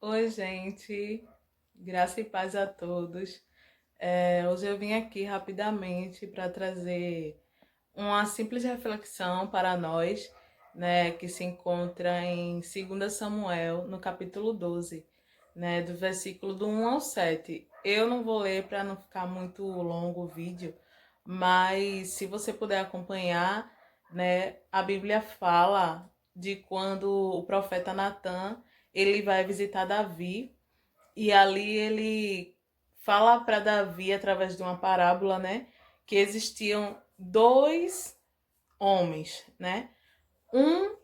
Oi, gente. Graça e paz a todos. Hoje eu vim aqui rapidamente para trazer uma simples reflexão para nós, né, que se encontra em 2 Samuel, no capítulo 12, né, do versículo do 1 ao 7. Eu não vou ler para não ficar muito longo o vídeo, mas se você puder acompanhar, né, a Bíblia fala de quando o profeta Natan ele vai visitar Davi e ali ele fala para Davi através de uma parábola, né, que existiam dois homens, né? Um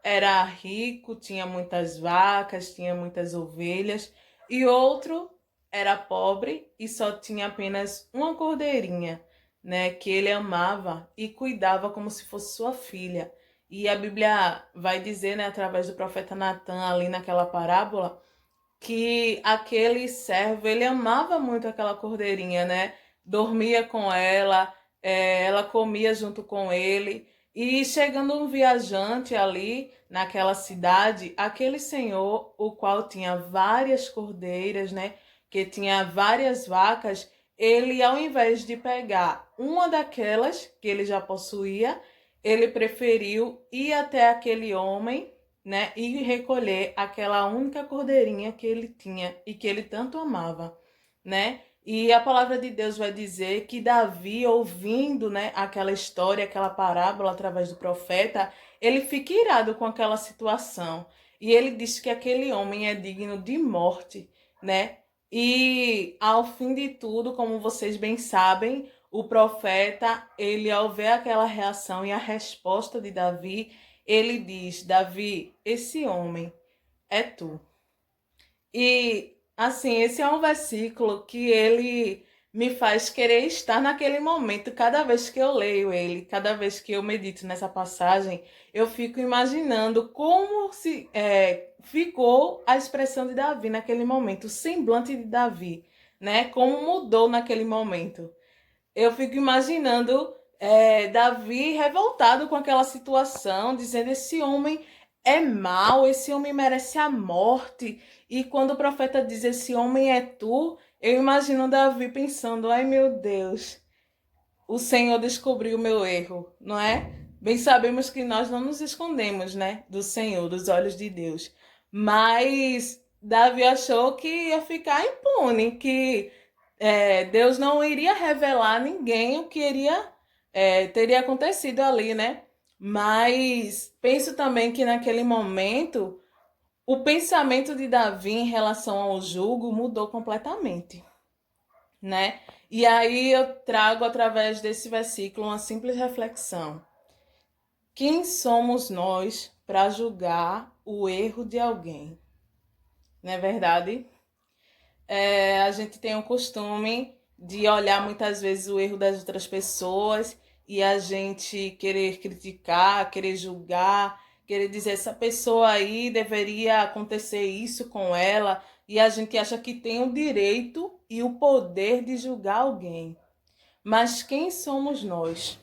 era rico, tinha muitas vacas, tinha muitas ovelhas, e outro era pobre e só tinha apenas uma cordeirinha, né, que ele amava e cuidava como se fosse sua filha. E a Bíblia vai dizer, né, através do profeta Natan ali naquela parábola, que aquele servo, ele amava muito aquela cordeirinha, né? Dormia com ela, ela comia junto com ele. E chegando um viajante ali naquela cidade, aquele senhor, o qual tinha várias cordeiras, né? Que tinha várias vacas, ele, ao invés de pegar uma daquelas que ele já possuía, ele preferiu ir até aquele homem, né, e recolher aquela única cordeirinha que ele tinha e que ele tanto amava, né? E a palavra de Deus vai dizer que Davi, ouvindo, né, aquela história, aquela parábola através do profeta, ele fica irado com aquela situação. E ele diz que aquele homem é digno de morte, né? E ao fim de tudo, como vocês bem sabem, o profeta, ele ao ver aquela reação e a resposta de Davi, ele diz: Davi, esse homem é tu. E assim, esse é um versículo que ele me faz querer estar naquele momento. Cada vez que eu leio ele, cada vez que eu medito nessa passagem, eu fico imaginando como se ficou a expressão de Davi naquele momento, o semblante de Davi, né? Como mudou naquele momento. Eu fico imaginando Davi revoltado com aquela situação, dizendo: esse homem é mau, esse homem merece a morte. E quando o profeta diz: esse homem é tu, eu imagino Davi pensando: ai meu Deus, o Senhor descobriu o meu erro, não é? Bem sabemos que nós não nos escondemos, né, do Senhor, dos olhos de Deus. Mas Davi achou que ia ficar impune, que Deus não iria revelar a ninguém o que teria acontecido ali, né? Mas penso também que naquele momento o pensamento de Davi em relação ao jugo mudou completamente, né? E aí eu trago através desse versículo uma simples reflexão. Quem somos nós para julgar o erro de alguém? Não é verdade? A gente tem o costume de olhar muitas vezes o erro das outras pessoas e a gente querer criticar, querer julgar, querer dizer essa pessoa aí deveria acontecer isso com ela, e a gente acha que tem o direito e o poder de julgar alguém. Mas quem somos nós?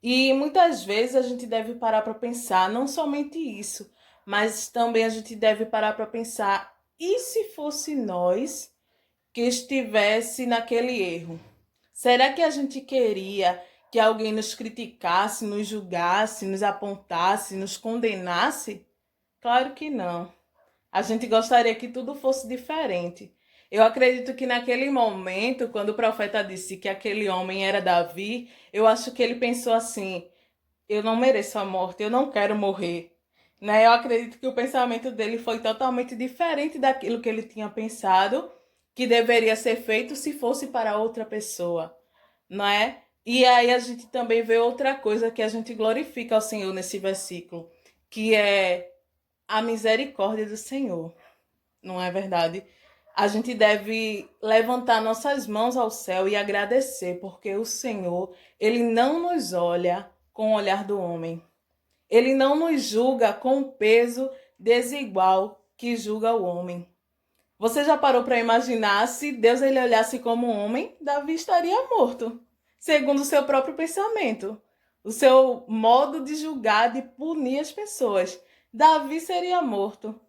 E muitas vezes a gente deve parar para pensar, não somente isso, mas também a gente deve parar para pensar, e se fosse nós que estivesse naquele erro? Será que a gente queria que alguém nos criticasse, nos julgasse, nos apontasse, nos condenasse? Claro que não. A gente gostaria que tudo fosse diferente. Eu acredito que naquele momento, quando o profeta disse que aquele homem era Davi, eu acho que ele pensou assim: eu não mereço a morte, eu não quero morrer. Né? Eu acredito que o pensamento dele foi totalmente diferente daquilo que ele tinha pensado que deveria ser feito se fosse para outra pessoa, não é? E aí a gente também vê outra coisa que a gente glorifica ao Senhor nesse versículo, que é a misericórdia do Senhor, não é verdade? A gente deve levantar nossas mãos ao céu e agradecer, porque o Senhor, ele não nos olha com o olhar do homem. Ele não nos julga com o peso desigual que julga o homem. Você já parou para imaginar se Deus ele olhasse como um homem, Davi estaria morto, segundo o seu próprio pensamento, o seu modo de julgar, de punir as pessoas. Davi seria morto.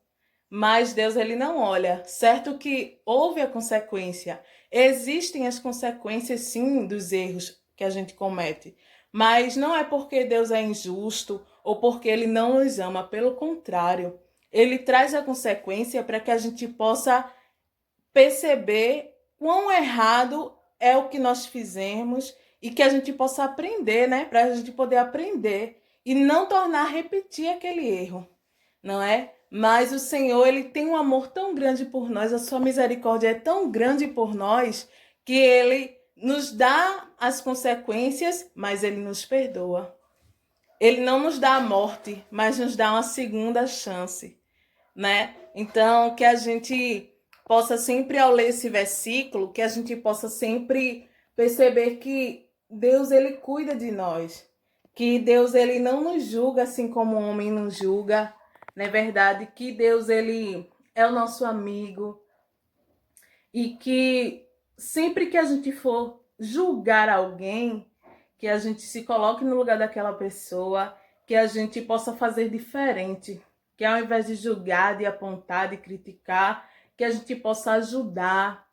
mas Deus ele não olha. Certo que houve a consequência. Existem as consequências sim dos erros que a gente comete, mas não é porque Deus é injusto ou porque ele não nos ama, pelo contrário. Ele traz a consequência para que a gente possa perceber quão errado é o que nós fizemos e que a gente possa aprender, né? Para a gente poder aprender e não tornar repetir aquele erro, não é? Mas o Senhor, ele tem um amor tão grande por nós, a sua misericórdia é tão grande por nós, que ele nos dá as consequências, mas ele nos perdoa. Ele não nos dá a morte, mas nos dá uma segunda chance, né? Então, que a gente possa sempre, ao ler esse versículo, que a gente possa sempre perceber que Deus, ele cuida de nós, que Deus, ele não nos julga assim como o homem nos julga, não é verdade? Que Deus, ele é o nosso amigo e que sempre que a gente for julgar alguém, que a gente se coloque no lugar daquela pessoa, que a gente possa fazer diferente, que ao invés de julgar, de apontar, de criticar, que a gente possa ajudar,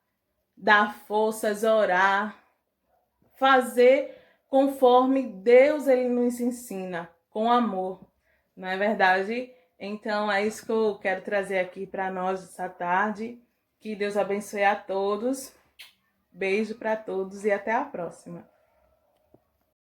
dar forças, orar, fazer conforme Deus ele nos ensina, com amor, não é verdade? Então é isso que eu quero trazer aqui para nós essa tarde. Que Deus abençoe a todos. Beijo para todos e até a próxima.